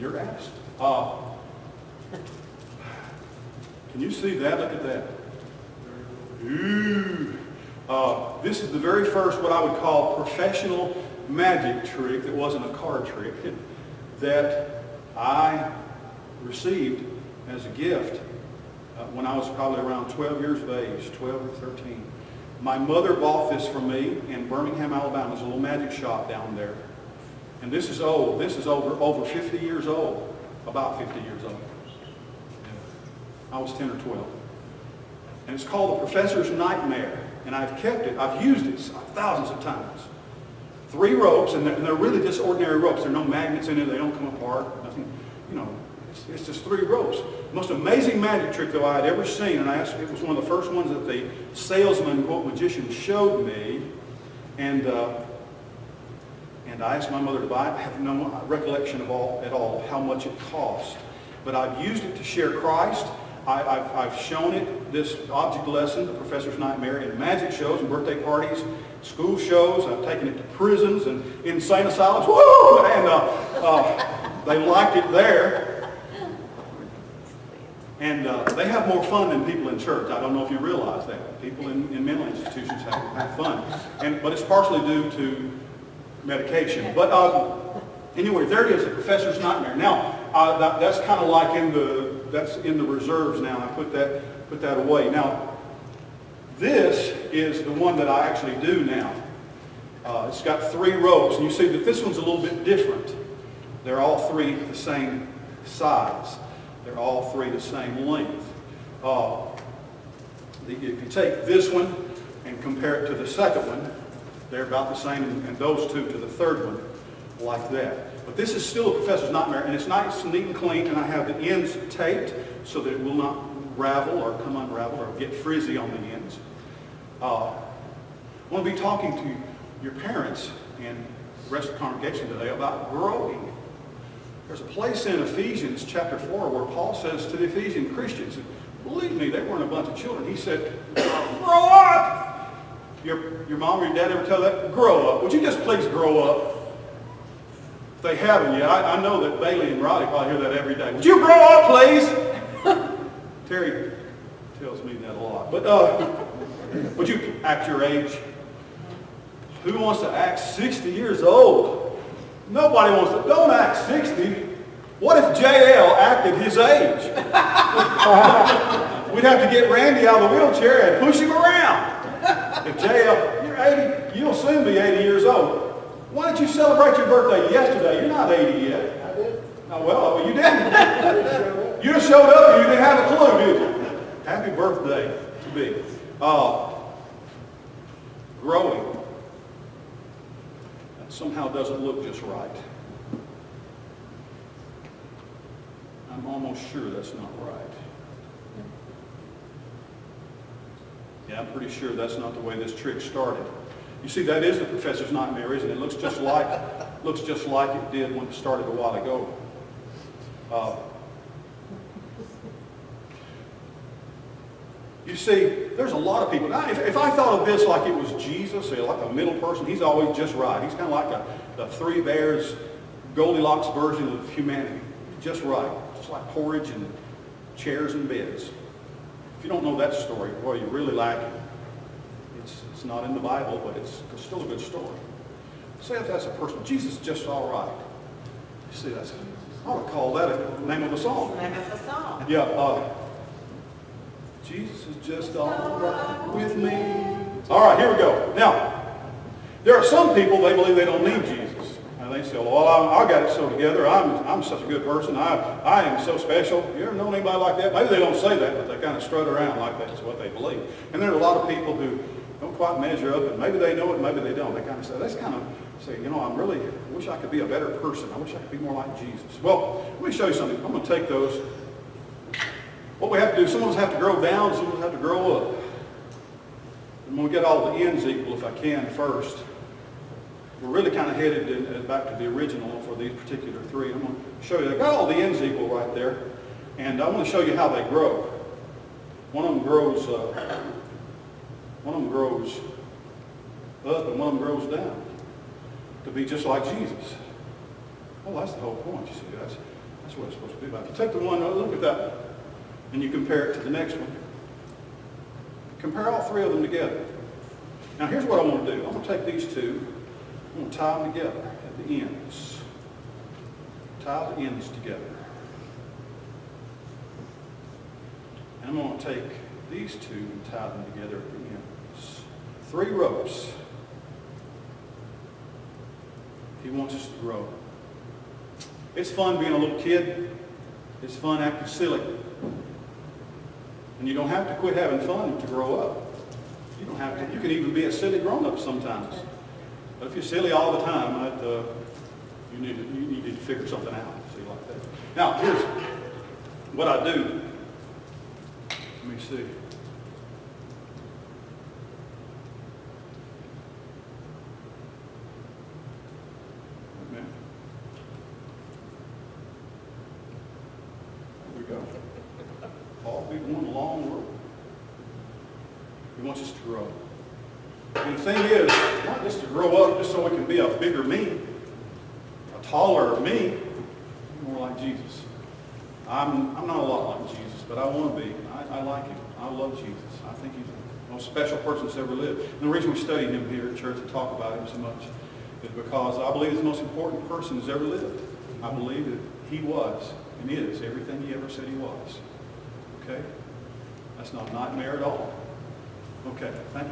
you're asked. Can you see that? Look at that. Ooh. This is the very first what I would call professional magic trick that wasn't a card trick that I received as a gift when I was probably around 12 years of age, 12 or 13. My mother bought this for me in Birmingham, Alabama. There's a little magic shop down there. And this is old. This is over 50 years old, about 50 years old. I was 10 or 12. And it's called The Professor's Nightmare. And I've kept it. I've used it thousands of times. 3 ropes, and they're really just ordinary ropes. There are no magnets in it. They don't come apart. Nothing, you know, it's just 3 ropes. The most amazing magic trick, though, I had ever seen, and it was one of the first ones that the salesman, quote, magician, showed me. And I asked my mother to buy it. I have no recollection at all of how much it cost. But I've used it to share Christ. I've shown it, this object lesson, The Professor's Nightmare, in magic shows and birthday parties, school shows. I've taken it to prisons and insane asylums. Woo! And they liked it there. And they have more fun than people in church. I don't know if you realize that. People in mental institutions have fun. But it's partially due to medication. But anyway, there it is, The Professor's Nightmare. Now, that's kind of like that's in the reserves now. I put that away. Now, this is the one that I actually do now. It's got 3 ropes, and you see that this one's a little bit different. They're all 3 the same size. They're all 3 the same length. If you take this one and compare it to the second one, they're about the same, and those 2 to the third one, like that. But this is still a Professor's Nightmare, and it's nice, neat, and clean, and I have the ends taped so that it will not ravel or come unraveled or get frizzy on the ends. I want to be talking to your parents and the rest of the congregation today about growing. There's a place in Ephesians chapter 4 where Paul says to the Ephesian Christians, believe me, they weren't a bunch of children. He said, grow up! Your mom or your dad ever tell that? Grow up. Would you just please grow up? They haven't yet. I know that Bailey and Roddy probably hear that every day. Would you grow up, please? Terry tells me that a lot. But would you act your age? Who wants to act 60 years old? Nobody wants to. Don't act 60. What if JL acted his age? We'd have to get Randy out of the wheelchair and push him around. If JL, you're 80, you'll soon be 80 years old. Why didn't you celebrate your birthday yesterday? You're not 80 yet. I did. Oh, well, you didn't. You just showed up and you didn't have a clue, did you? Happy birthday to me. Growing. That somehow doesn't look just right. I'm almost sure that's not right. Yeah, I'm pretty sure that's not the way this trick started. You see, that is the Professor's Nightmare, isn't it? It looks just like it did when it started a while ago. You see, there's a lot of people. Now, if I thought of this like it was Jesus, like a middle person, he's always just right. He's kind of like the 3 Bears, Goldilocks version of humanity. Just right. Just like porridge and chairs and beds. If you don't know that story, boy, you really like it. It's not in the Bible, but it's still a good story. Say if that's a person, Jesus is just all right. You see, I would call that the name of the song. Name of the song. Yeah, Jesus is just all right with me. All right, here we go. Now, there are some people, they believe they don't need Jesus. And they say, well, I got it so together. I'm such a good person. I am so special. You ever known anybody like that? Maybe they don't say that, but they kind of strut around like that's what they believe. And there are a lot of people who don't quite measure up, and maybe they know it, maybe they don't. They kind of say, I wish I could be a better person. I wish I could be more like Jesus. Well, let me show you something. I'm going to take those. What we have to do, some of us have to grow down, some of us have to grow up. I'm going to get all the ends equal if I can first. We're really kind of headed back to the original for these particular 3. I'm going to show you, I got all the ends equal right there, and I want to show you how they grow. One of them grows up and one of them grows down to be just like Jesus. Well, that's the whole point, you see. That's what it's supposed to be about. If you take the one, look at that, and you compare it to the next one. Compare all three of them together. Now here's what I want to do. I'm going to take these two, I'm going to tie them together at the ends. Tie the ends together. And I'm going to take these two and tie them together at the ends. 3 ropes. He wants us to grow. It's fun being a little kid. It's fun acting silly. And you don't have to quit having fun to grow up. You don't have to. You can even be a silly grown-up sometimes. But if you're silly all the time, you need to figure something out. See, like that. Now, here's what I do. Let me see. Amen. There we go. All be one long rope. He wants us to grow. And the thing is, not just to grow up just so we can be a bigger me, a taller me, more like Jesus. I'm not a lot like Jesus, but I want to be. I like him. I love Jesus. I think he's the most special person that's ever lived. And the reason we study him here at church and talk about him so much is because I believe he's the most important person that's ever lived. I believe that he was and is everything he ever said he was. Okay? That's not a nightmare at all. Okay, thank you.